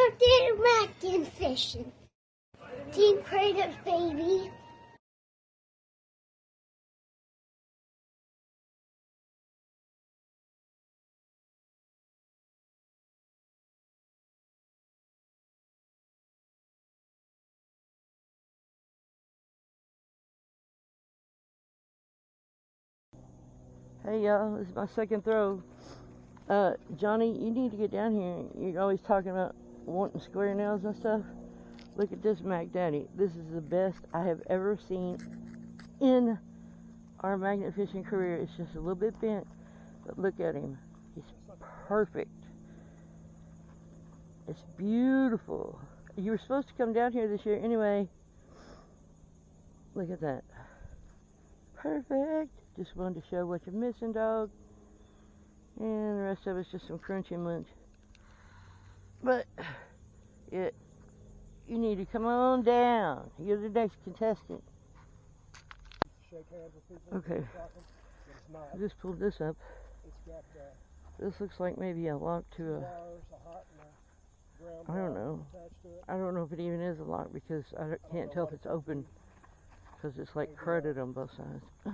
out there magnetfishing. Team Kratos, baby. Hey y'all, this is my second throw. Johnny, you need to get down here. You're always talking about wanting square nails and stuff. Look at this Mac Daddy. This is the best I have ever seen in our magnet fishing career. It's just a little bit bent, but look at him. He's perfect. It's beautiful. You were supposed to come down here this year anyway. Look at that. Perfect. Just wanted to show what you're missing, dog. And the rest of it's just some crunchy munch. But you need to come on down. You're the next contestant. Shake hands with people. Okay. I just pulled this up. It's got this looks like maybe a lock to a. wires, a hot and a ground I don't know. attached to it. I don't know if it even is a lock because I can't tell if it's open because it's like crudded on both sides. I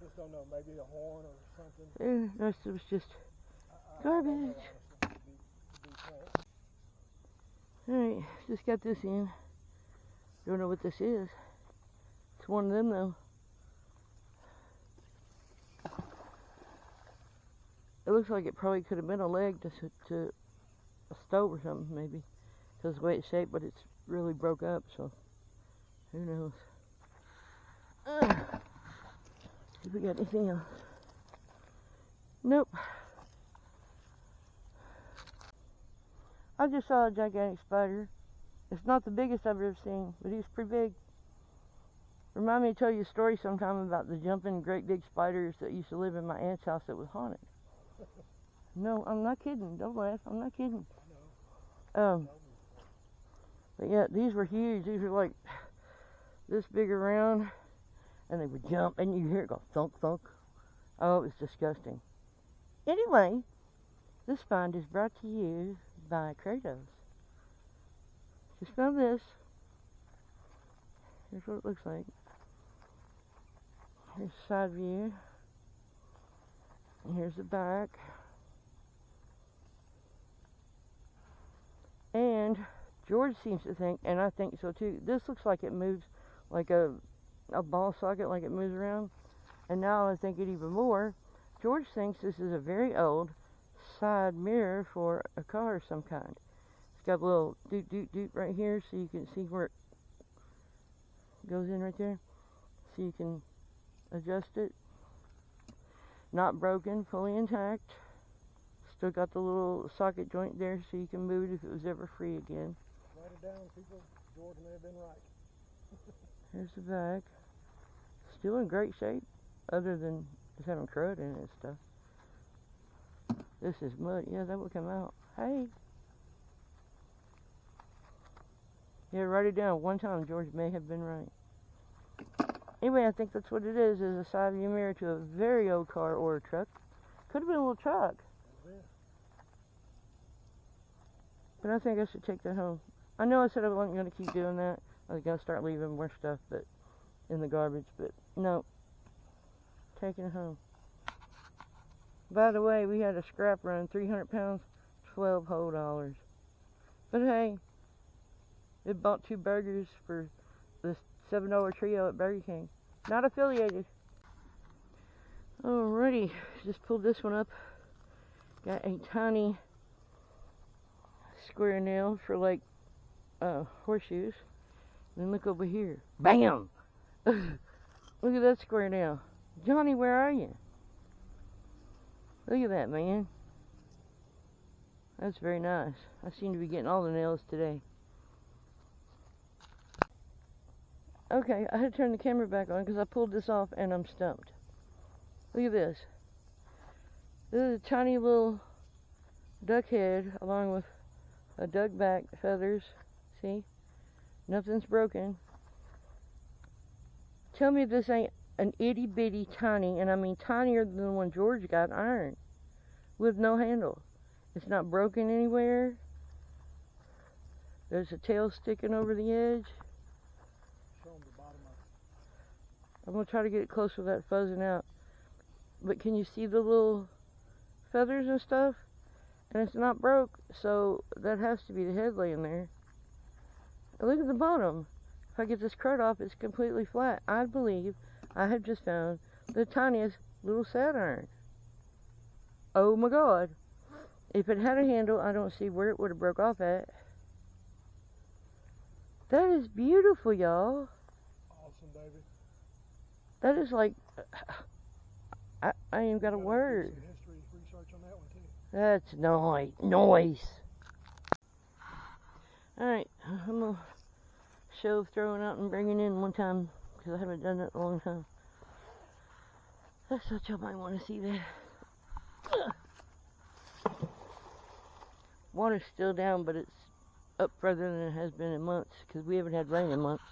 just don't know. Maybe a horn or something. The rest of it's just garbage. Alright, just got this in. Don't know what this is. It's one of them though. It looks like it probably could have been a leg to a stove or something maybe. Because the way it's shaped, but it's really broke up, so who knows. See if we got anything else. Nope. I just saw a gigantic spider. It's not the biggest I've ever seen, but he's pretty big. Remind me to tell you a story sometime about the jumping great big spiders that used to live in my aunt's house that was haunted. No, I'm not kidding. Don't laugh. I'm not kidding. But yeah, these were huge. These were like this big around, and they would jump, and you hear it go thunk, thunk. Oh, it was disgusting. Anyway, this find is brought to you by Kratos. Just found this. Here's what it looks like. Here's the side view. And here's the back. And George seems to think, and I think so too, this looks like it moves like a ball socket, like it moves around. And now I think it even more. George thinks this is a very old side mirror for a car of some kind. It's got a little doot doot doot right here so you can see where it goes in right there. So you can adjust it. Not broken, fully intact. Still got the little socket joint there so you can move it if it was ever free again. Write it down, people. George may have been right. Here's the back. Still in great shape, other than just having crud in it and stuff. This is mud. Yeah, that would come out. Hey. Yeah, write it down. One time George may have been right. Anyway, I think that's what it is a side view mirror to a very old car or a truck. Could have been a little truck. But I think I should take that home. I know I said I wasn't going to keep doing that. I was going to start leaving more stuff but in the garbage, but no. Taking it home. By the way, we had a scrap run, 300 pounds, 12 whole dollars. But hey, it bought 2 burgers for this $7 trio at Burger King. Not affiliated. Alrighty, just pulled this one up. Got a tiny square nail for like horseshoes. And then look over here. Bam! Look at that square nail. Johnny, where are you? Look at that, man. That's very nice. I seem to be getting all the nails today. Okay, I had to turn the camera back on because I pulled this off and I'm stumped. Look at this. This is a tiny little duck head along with a duck back feathers. See? Nothing's broken. Tell me this ain't an itty bitty tiny, and I mean tinier than the one George got, iron with no handle. It's not broken anywhere. There's a tail sticking over the edge. Show them the bottom of it. I'm going to try to get it close without fuzzing out. But can you see the little feathers and stuff? And it's not broke, so that has to be the head laying there. And look at the bottom. If I get this crud off, it's completely flat. I believe I have just found the tiniest little Saturn. Oh my God. If it had a handle, I don't see where it would have broke off at. That is beautiful, y'all. Awesome, baby. That is like, I ain't got a word. Some history research on that one too. That's nice. Alright, I'm going to show throwing out and bringing in one time, because I haven't done that in a long time. I thought y'all might want to see that. Water's still down, but it's up further than it has been in months, because we haven't had rain in months.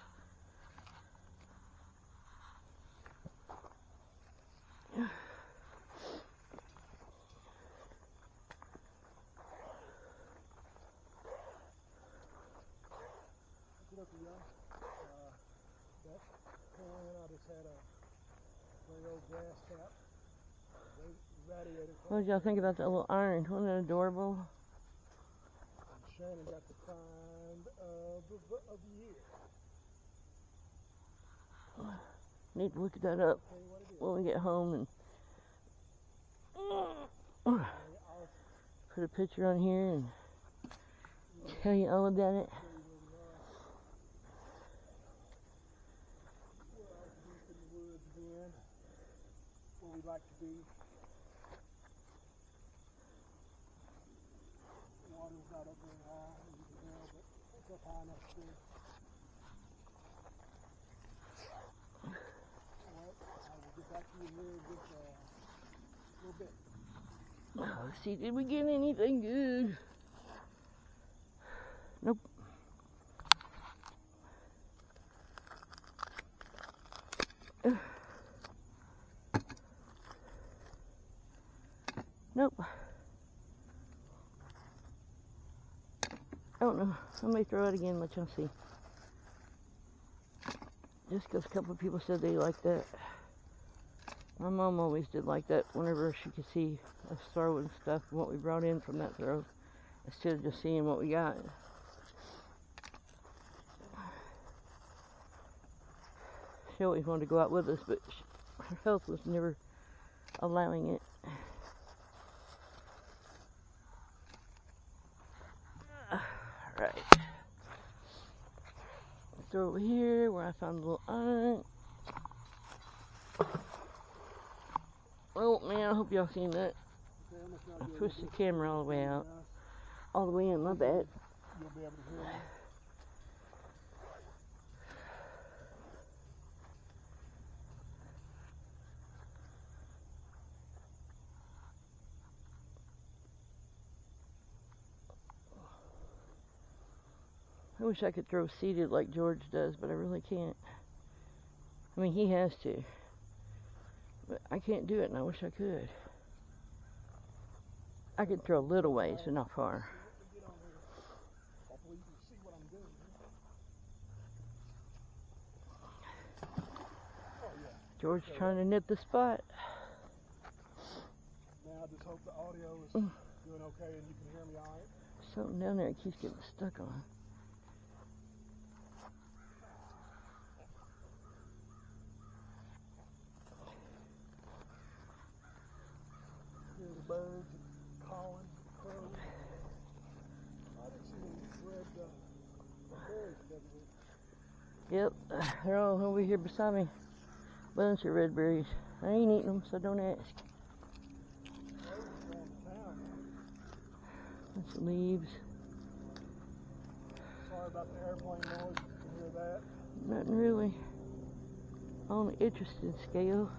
Look at y'all. That pan, I just had a very old gas tap. Radiator. What did y'all think about that little iron? Wasn't that adorable? And Shannon got the find of the year. Need to look that up Tell you what it is. when we get home and put a picture on here and tell you all about it. We're out deep in the woods again, where we like to be. The water's not up very high, as you can tell, but it's up high enough to be. Alright, I will get back to you here in just a little bit. Let's see, did we get anything good? Nope. Nope. I don't know. I may throw it again and let y'all see. Just because a couple of people said they liked that. My mom always did like that whenever she could see us throwing stuff and what we brought in from that throw, instead of just seeing what we got. She always wanted to go out with us, but her health was never allowing it. Alright. Throw over here where I found the little iron. Oh man, I hope y'all seen that. I pushed the camera all the way out. All the way in, my bad. You'll be able to hear me. I wish I could throw seated like George does, but I really can't. I mean, he has to. But I can't do it, and I wish I could. I could throw a little ways, but not far. Get on here. Hopefully you can see what I'm doing. Oh yeah. George trying to nip the spot. Now I just hope the audio is doing okay and you can hear me alright. Something down there it keeps getting stuck on. Hear the birds calling, crows. I didn't see any red berries together. Yep, they're all over here beside me. Bunch of red berries. I ain't eating them, so don't ask. Bunch of leaves. Sorry about the airplane noise. You can hear that. Nothing really on the interesting scale.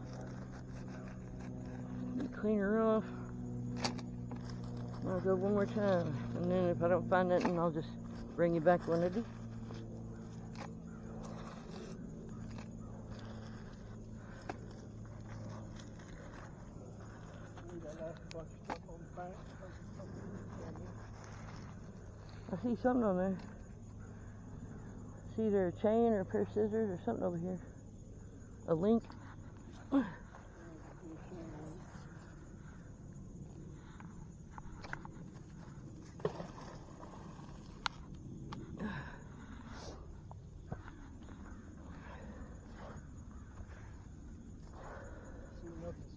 Clean her off. I'll go one more time, and then if I don't find nothing, I'll just bring you back when I do. I believe I lost a bunch of stuff on the bank. I see something on there. It's either a chain or a pair of scissors or something over here. A link.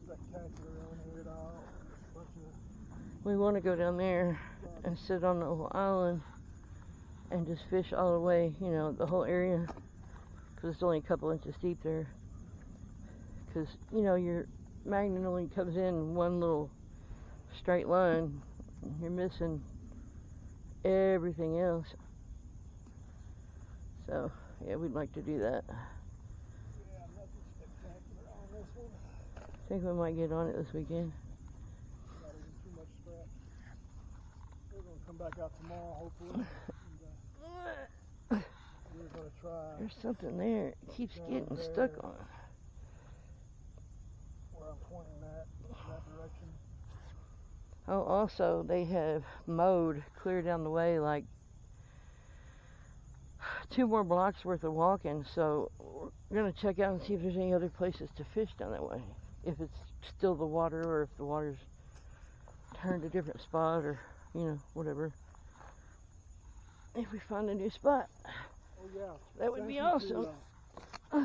Spectacular on here at all. Bunch of We want to go down there and sit on the little island and just fish all the way, you know, the whole area, because it's only a couple inches deep there. Because, you know, your magnet only comes in one little straight line. You're missing everything else. So, yeah, we'd like to do that. yeah, nothing spectacular on this one. I think we might get on it this weekend. Not even too much scratch. We're gonna come back out tomorrow, hopefully. And, we're gonna try There's something there. It keeps getting there. stuck on. Where I'm pointing at, that direction. Oh, also, they have mowed clear down the way, like 2 more blocks worth of walking, so we're going to check out and see if there's any other places to fish down that way. If it's still the water, or if the water's turned a different spot, or, you know, whatever. If we find a new spot, Oh yeah. that would Thank be you awesome. To, the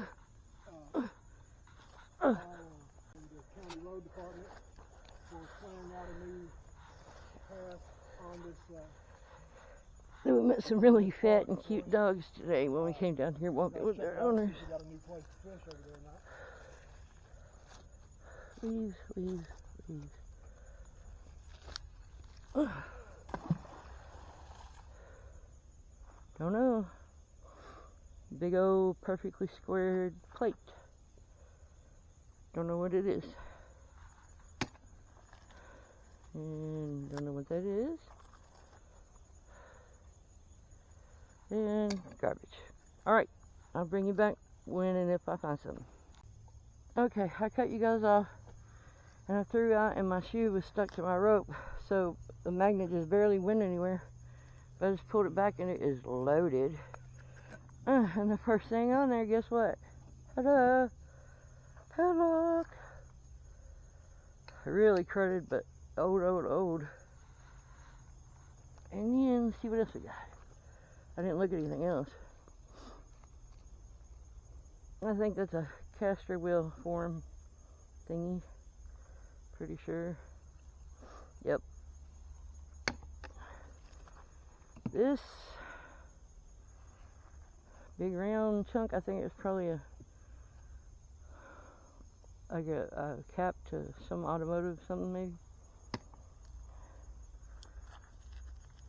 county road department for clearing out a new path on this. Then we met some really fat and cute dogs today when we came down here walking with their owners. We got a new place to fish over there now. Leaves, leaves, leaves. Don't know. Big old perfectly squared plate. Don't know what it is. And don't know what that is. And garbage. Alright, I'll bring you back when and if I find something. Okay, I cut you guys off, and I threw out and my shoe was stuck to my rope, so the magnet just barely went anywhere. But I just pulled it back and it is loaded. And the first thing on there, guess what? Ta-da! Padlock! Really cruddy, but old. And then, see what else we got. I didn't look at anything else. I think that's a caster wheel form thingy. Pretty sure. Yep. This big round chunk, I think it's probably a cap to some automotive something maybe.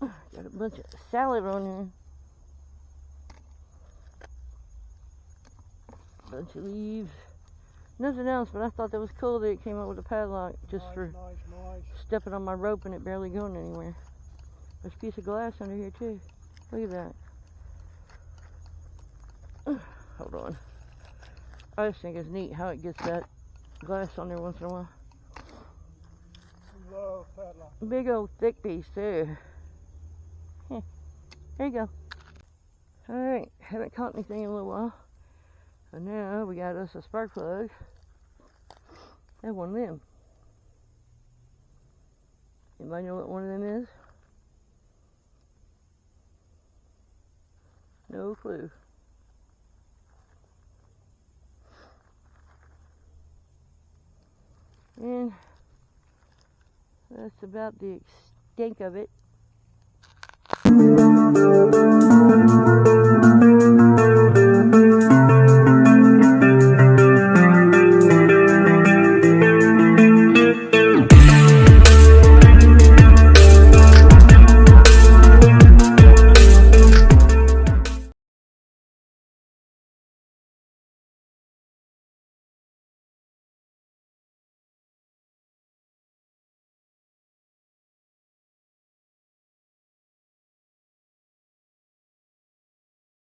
Got a bunch of salad on here. Bunch of leaves. Nothing else, but I thought that was cool that it came up with a padlock just for Nice. stepping on my rope and it barely going anywhere. There's a piece of glass under here too. Look at that. Hold on. I just think it's neat how it gets that glass on there once in a while. Love padlock. Big old thick piece too. Here you go. Alright, haven't caught anything in a little while. So now we got us a spark plug and one of them. Anybody know what one of them is? No clue. And that's about the extent of it.